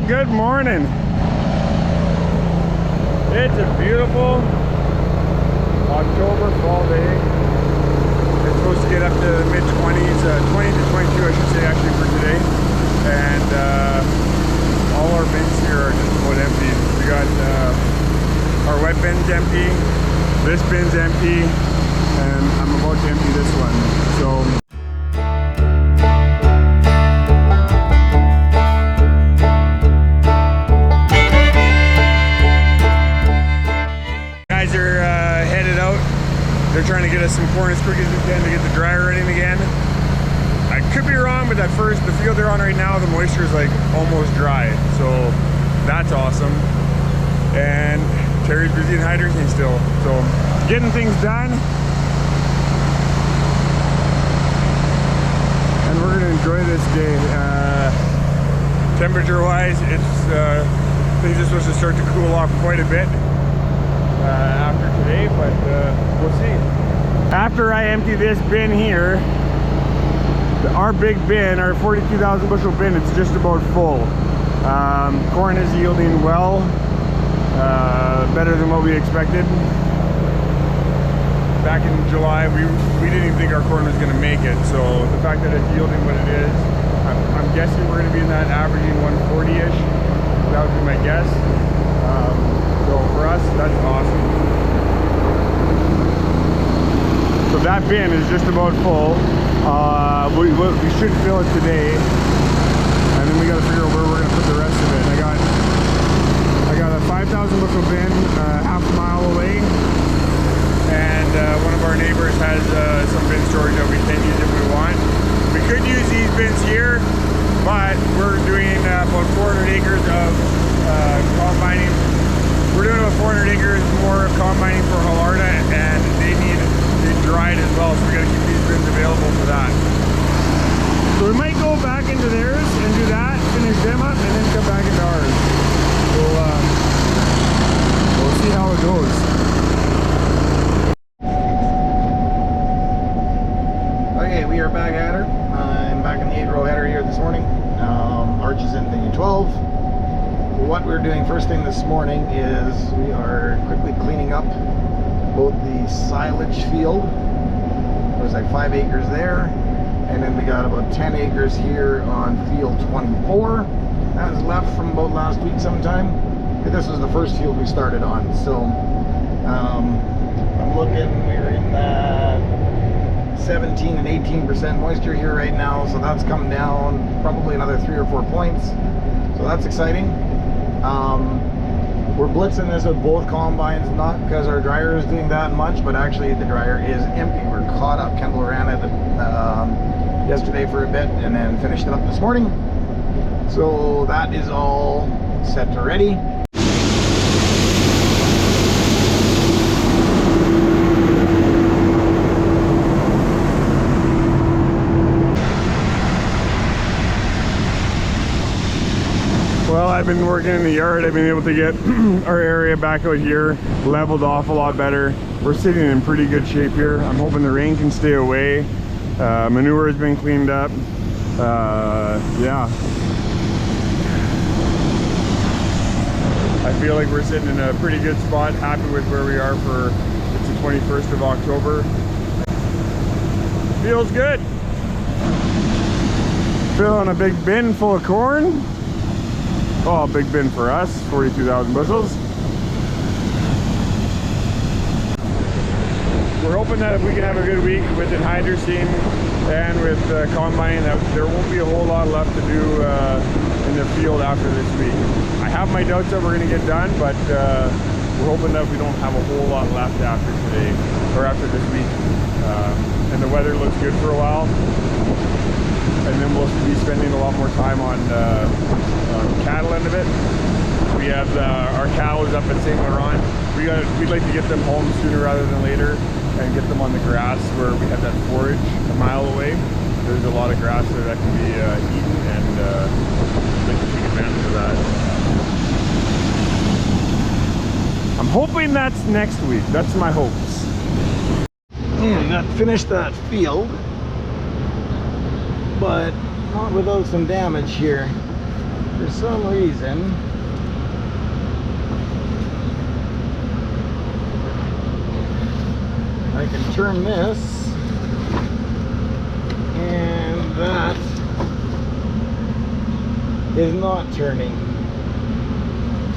good morning. It's a beautiful October fall day. It's supposed to get up to the mid-20s, 20 to 22 I should say actually for today. And all our bins here are just about empty. We got our wet bin's empty, this bin's empty, and I'm about to empty this one. So they're trying to get us some corn as quick as we can to get the dryer running again. I could be wrong, but the field they're on right now, the moisture is like almost dry. So that's awesome. And Terry's busy in hydrogen still. So getting things done. And we're gonna enjoy this day. Temperature wise, things are supposed to start to cool off quite a bit after today, but we'll see. After I empty this bin here, our big bin, our 42,000 bushel bin, it's just about full. Corn is yielding well, better than what we expected. Back in July, we didn't even think our corn was going to make it, so the fact that it's yielding what it is, I'm guessing we're going to be in that averaging 140-ish. That would be my guess. So for us, that's awesome. So that bin is just about full. We should fill it today, and then we got to figure out where we're going to put the rest of it. I got a 5,000 bushel bin half a mile away, and one of our neighbors has some bin storage that we can use if we want. We could use these bins here, but we're doing about 400 acres of combining. We're doing about 400 acres more of combining for Halarda, and they need it dried as well, so we got to keep these bins available for that. So we might go back into theirs and do that, finish them up, and then come back into ours. We'll see how it goes. Okay, we are back at her. I'm back in the 8-row header here this morning. Arch is in the 12. What we're doing first thing this morning is we are quickly cleaning up both the silage field. There's like 5 acres there, and then we got about 10 acres here on field 24. That was left from about last week sometime. This was the first field we started on, so I'm looking, we're in that 17 and 18% moisture here right now, so that's come down probably another 3 or 4 points, so that's exciting. We're blitzing this with both combines, not because our dryer is doing that much, but actually the dryer is empty. We're caught up. Kendall ran it yesterday for a bit and then finished it up this morning. So that is all set to ready. Well, I've been working in the yard. I've been able to get our area back out here leveled off a lot better. We're sitting in pretty good shape here. I'm hoping the rain can stay away. Manure has been cleaned up. Yeah. I feel like we're sitting in a pretty good spot. Happy with where we are for, it's the 21st of October. Feels good. Filling a big bin full of corn. Oh, a big bin for us, 42,000 bushels. We're hoping that if we can have a good week with anhydrosine and with combine, that there won't be a whole lot left to do in the field after this week. I have my doubts that we're going to get done, but we're hoping that we don't have a whole lot left after today, or after this week. And the weather looks good for a while. And then we'll be spending a lot more time on cattle end of it. We have our cows up at St. Laurent. We'd like to get them home sooner rather than later and get them on the grass where we have that forage a mile away. There's a lot of grass there that can be eaten, and we'd like to take advantage of that. I'm hoping that's next week. That's my hopes. Yeah, we got finished that field, but not without some damage here. for some reason, I can turn this, and that is not turning.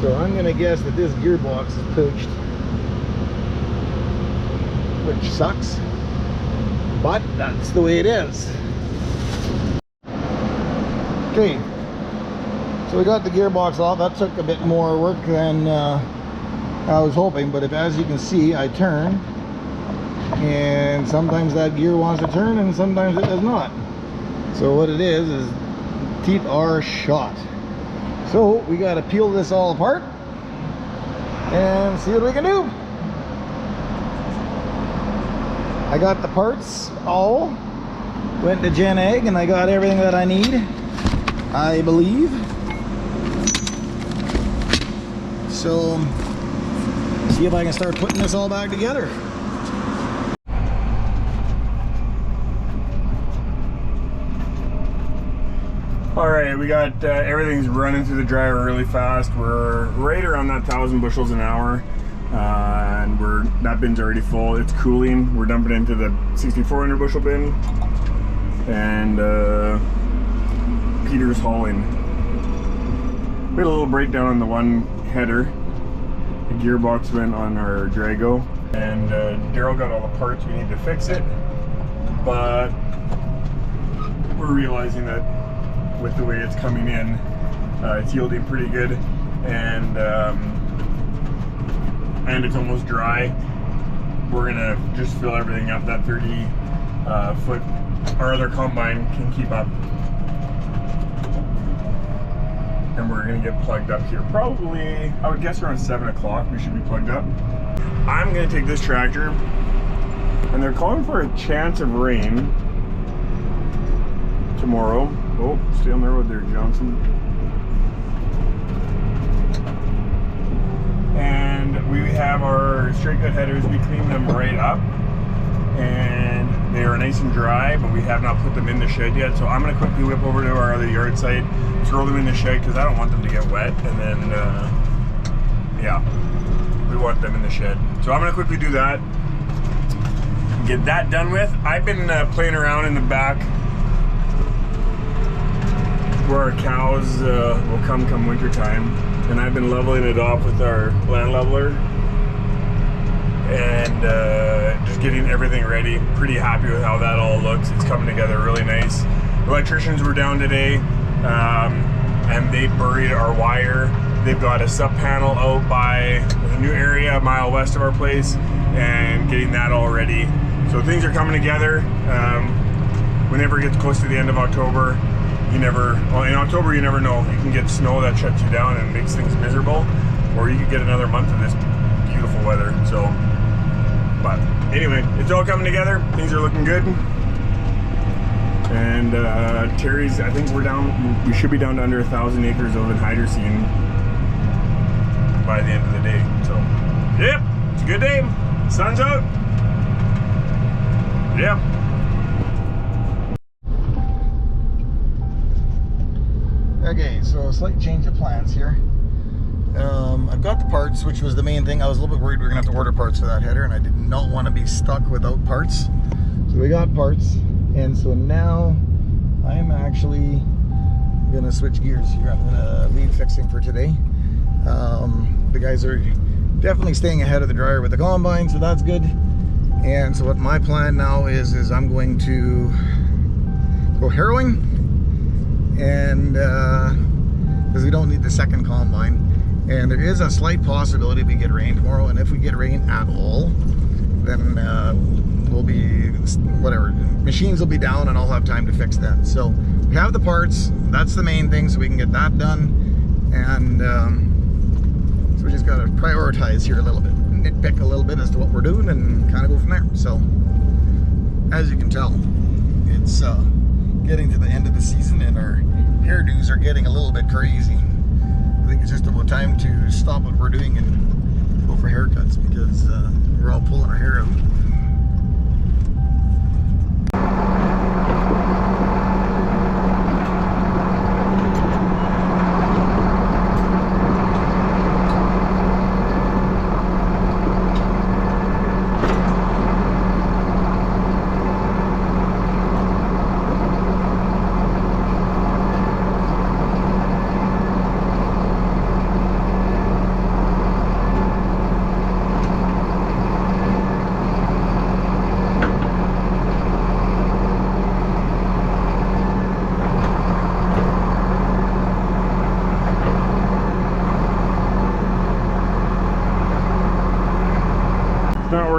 So I'm gonna guess that this gearbox is pooched, which sucks, but that's the way it is. Okay, so we got the gearbox off. That took a bit more work than I was hoping, but as you can see, I turn, and sometimes that gear wants to turn and sometimes it does not. So what it is teeth are shot. So we got to peel this all apart and see what we can do. I got the parts all, went to Gen Egg, and I got everything that I need, I believe. So see if I can start putting this all back together. Alright, we got everything's running through the dryer really fast. We're right around that 1,000 bushels an hour, and that bin's already full. It's cooling. We're dumping into the 6,400 bushel bin, and Peter's hauling. We had a little breakdown on the one header. The gearbox went on our Drago, and Daryl got all the parts we need to fix it, but we're realizing that with the way it's coming in, it's yielding pretty good, and it's almost dry. We're gonna just fill everything up. That 30 foot, our other combine can keep up, and we're gonna get plugged up here. Probably, I would guess around 7 o'clock we should be plugged up. I'm gonna take this tractor, and they're calling for a chance of rain tomorrow. Oh, stay on the road there, Johnson. And we have our straight cut headers. We clean them right up, and they are nice and dry, but we have not put them in the shed yet. So I'm gonna quickly whip over to our other yard site, throw them in the shed, because I don't want them to get wet, and then yeah, we want them in the shed. So I'm gonna quickly do that, get that done with. I've been playing around in the back where our cows will come winter time, and I've been leveling it off with our land leveler, and just getting everything ready. Pretty happy with how that all looks. It's coming together really nice. Electricians were down today, and they buried our wire. They've got a sub panel out by the new area a mile west of our place, and getting that all ready. So things are coming together. Whenever it gets close to the end of October, in October you never know. You can get snow that shuts you down and makes things miserable, or you could get another month of this beautiful weather. So, but anyway, it's all coming together. Things are looking good. And Terry's, I think we should be down to under 1,000 acres of anhydrosine by the end of the day. So, yep, it's a good day. Sun's out. Yep. Okay, so a slight change of plans here. I've got the parts, which was the main thing. I was a little bit worried we were gonna have to order parts for that header, and I did not want to be stuck without parts. So we got parts, and so now I'm actually gonna switch gears here. I'm gonna leave fixing for today. The guys are definitely staying ahead of the dryer with the combine, so that's good. And so what my plan now is I'm going to go harrowing, and because we don't need the second combine, and there is a slight possibility we get rain tomorrow, and if we get rain at all, then we'll be, whatever, machines will be down and I'll have time to fix that. So we have the parts, that's the main thing, so we can get that done. And so we just got to prioritize here a little bit, nitpick a little bit as to what we're doing, and kind of go from there. So as you can tell, it's getting to the end of the season, and our hairdos are getting a little bit crazy. I think it's just about time to stop what we're doing and go for haircuts, because we're all pulling our hair out.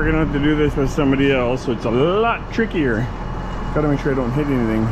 we're gonna have to do this with somebody else, so it's a lot trickier. Gotta make sure I don't hit anything.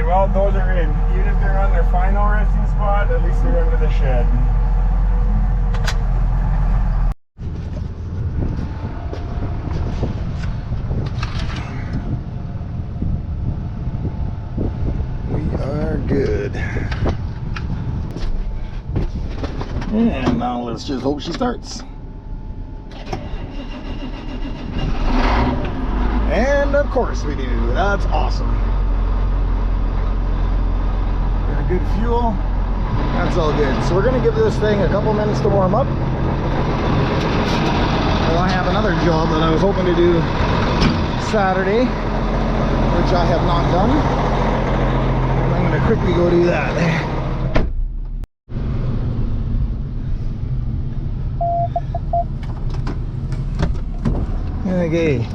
Well, those are in. Even if they're on their final resting spot, at least they're under the shed. We are good. And now let's just hope she starts. And of course we do. That's awesome. Good fuel. That's all good. So we're going to give this thing a couple minutes to warm up. Well, I have another job that I was hoping to do Saturday, which I have not done. And I'm going to quickly go do that. Okay.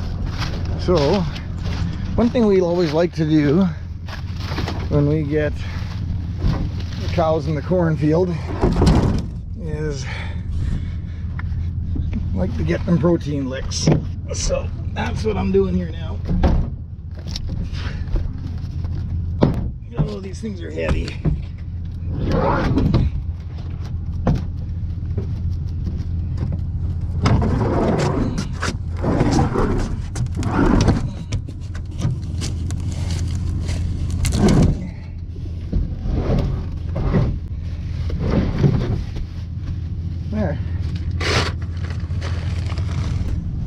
So, one thing we always like to do when we get cows in the cornfield is like to get them protein licks. So that's what I'm doing here now. Oh, these things are heavy.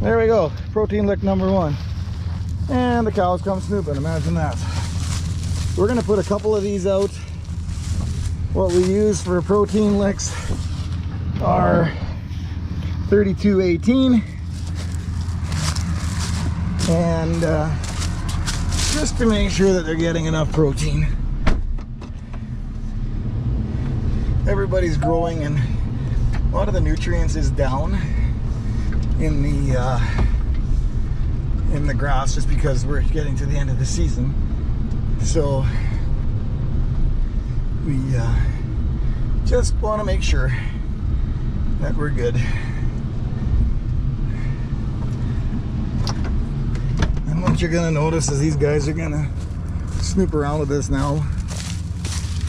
There we go, protein lick number one. And the cows come snooping, imagine that. We're gonna put a couple of these out. What we use for protein licks are 3218. And just to make sure that they're getting enough protein. Everybody's growing and a lot of the nutrients is down in the grass just because we're getting to the end of the season. So we just want to make sure that we're good. And what you're gonna notice is these guys are gonna snoop around with this now.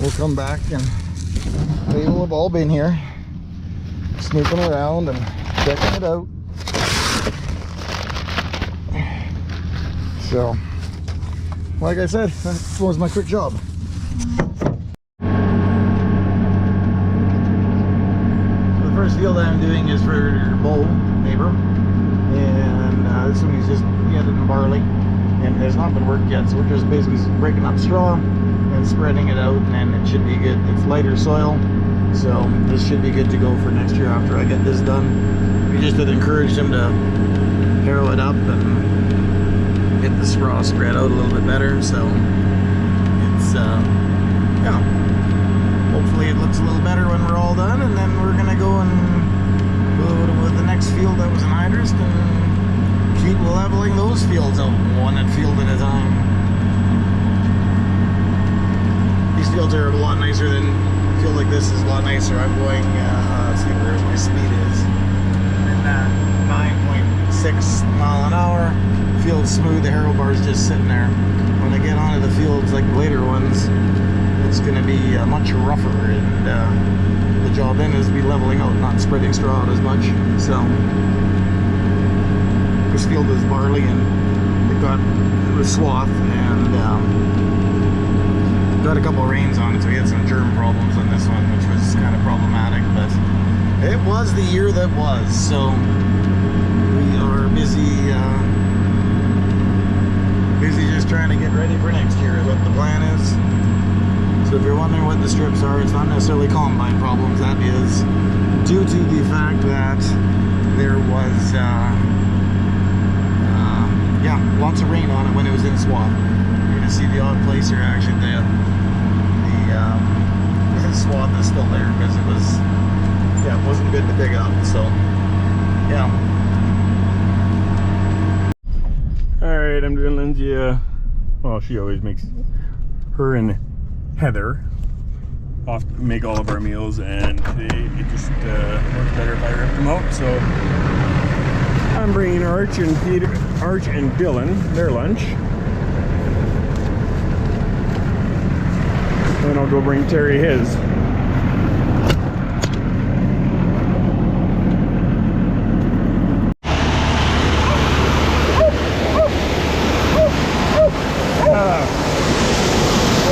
We'll come back and they will have all been here snooping around and checking it out. So, like I said, that was my quick job. So the first field I'm doing is for Bo, neighbor, and this one is just getting barley, and it has not been worked yet. So we're just basically breaking up straw and spreading it out, and it should be good. It's lighter soil, so this should be good to go for next year after I get this done. We just had encouraged him to harrow it up and get the straw spread out a little bit better, so it's yeah, hopefully it looks a little better when we're all done, and then we're gonna go and go to the next field that was in Hydrist and keep leveling those fields out one field at a time. These fields are a lot nicer than a field like this is a lot nicer. I'm going let's see where my speed is, and 9.6 mile an hour. Field's smooth, the harrow bar's just sitting there. When I get onto the fields like the later ones, it's going to be much rougher, and the job then is to be leveling out, not spreading straw out as much. So this field is barley, and it was swath, and got a couple of rains on it, so we had some germ problems on this one, which was kind of problematic, but it was the year that was. So we are busy just trying to get ready for next year is what the plan is. So if you're wondering what the strips are, it's not necessarily combine problems. That is due to the fact that there was yeah, lots of rain on it when it was in a swamp. You can see the odd place here, actually, the swamp is still there because it was, yeah, it wasn't good to pick up, so yeah. Alright, I'm doing Lindsay well, she always makes, her and Heather make all of our meals, and it just works better if I rip them out. So I'm bringing Arch and Dylan their lunch, and then I'll go bring Terry his.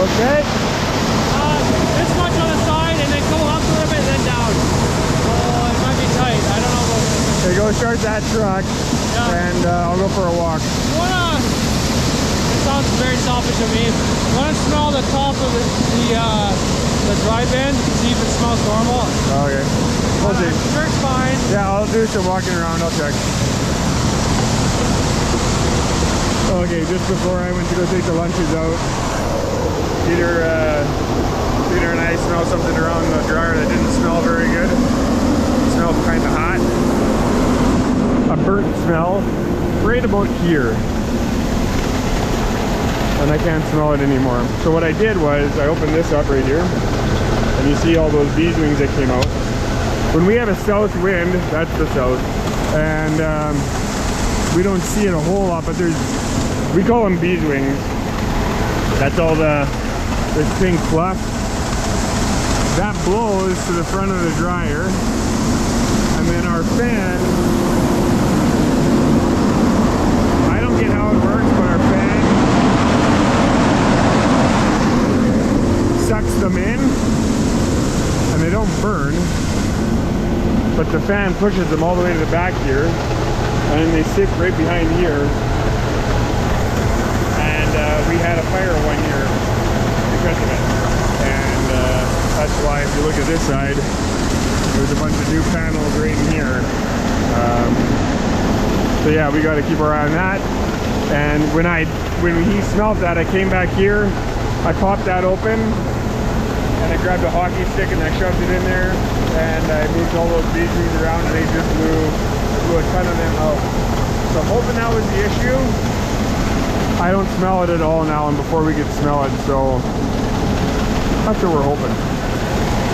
Okay. This much on the side and then go up a little bit and then down. Oh, it might be tight. I don't know about this. Okay, go start that truck, and I'll go for a walk. It sounds very selfish of me. Want to smell the top of the dry bin, see if it smells normal. Okay. We'll see. I'm sure it's fine. Yeah, I'll do some walking around. I'll check. Okay, just before I went to go take the lunches out, Peter and I smelled something around the dryer that didn't smell very good. It smelled kind of hot. A burnt smell right about here. And I can't smell it anymore. So what I did was I opened this up right here, and you see all those bees wings that came out. When we have a south wind, that's the south, and we don't see it a whole lot, but we call them bees wings. That's all this pink fluff. That blows to the front of the dryer, and then our fan, I don't get how it works, but our fan sucks them in, and they don't burn, but the fan pushes them all the way to the back here, and then they sit right behind here. We had a fire one year because of it, and that's why if you look at this side, there's a bunch of new panels right in here. So yeah, we got to keep our eye on that. And when he smelled that, I came back here, I popped that open, and I grabbed a hockey stick and I shoved it in there, and I moved all those bees wings around, and they just blew a ton of them out. So I'm hoping that was the issue. I don't smell it at all now, and before we could smell it, so that's what we're hoping.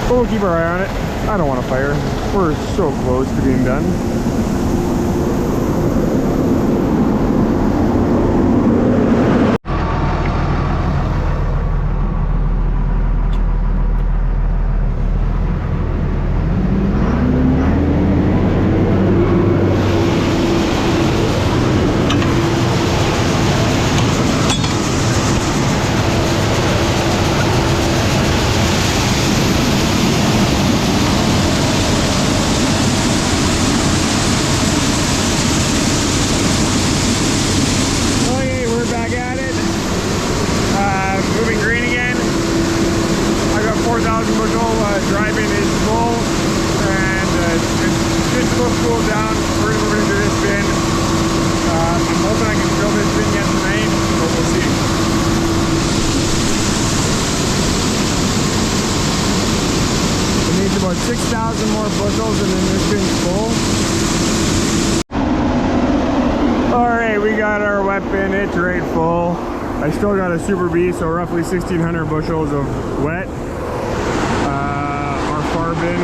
But we'll keep our eye on it. I don't want to fire. We're so close to being done. About 6,000 more bushels and then this bin's full. Alright, we got our wet bin, it's right full. I still got a Super B, so roughly 1,600 bushels of wet. Our far bin